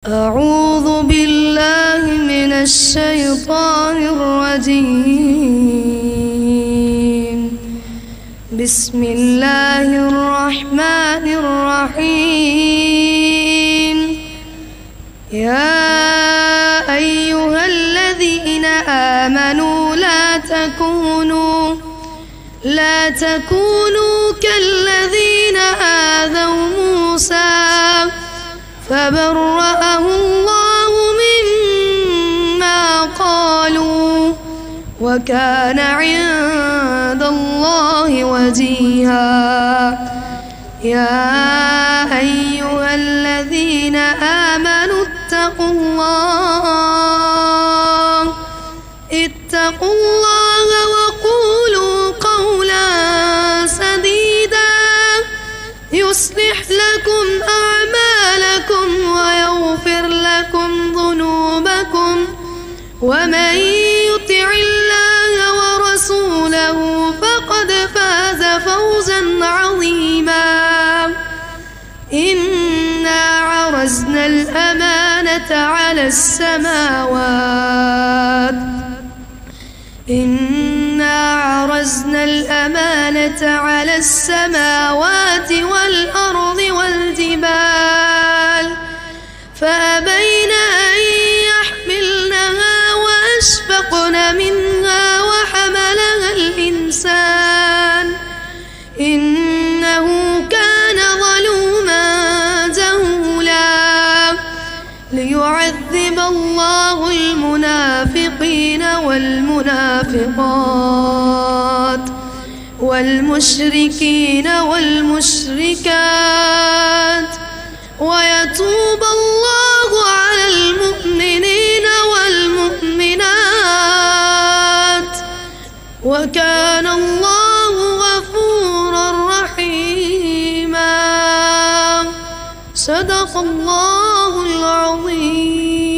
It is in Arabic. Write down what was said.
أعوذ بالله من الشيطان الرجيم. بسم الله الرحمن الرحيم. يا أيها الذين آمنوا لا تكونوا كالذين آذوا موسى فبرأه الله مما قالوا وكان عند الله وجيها. يا أيها الذين آمنوا اتقوا الله وقولوا قولا سديدا يصلح لكم أعمالكم ويغفر لكم ذنوبكم، ومن يطع الله ورسوله فقد فاز فوزا عظيما. إنا عرضنا الأمانة على السماوات والأرض والجبال فأبين أن يحملنها وأشفقن منها وحملها الإنسان إنه كان ظلوما جهولا. ليعذب الله المنافقين والمنافقات والمشركين والمشركات ويتوب الله على المؤمنين والمؤمنات، وكان الله غفورا رحيما. صدق الله العظيم.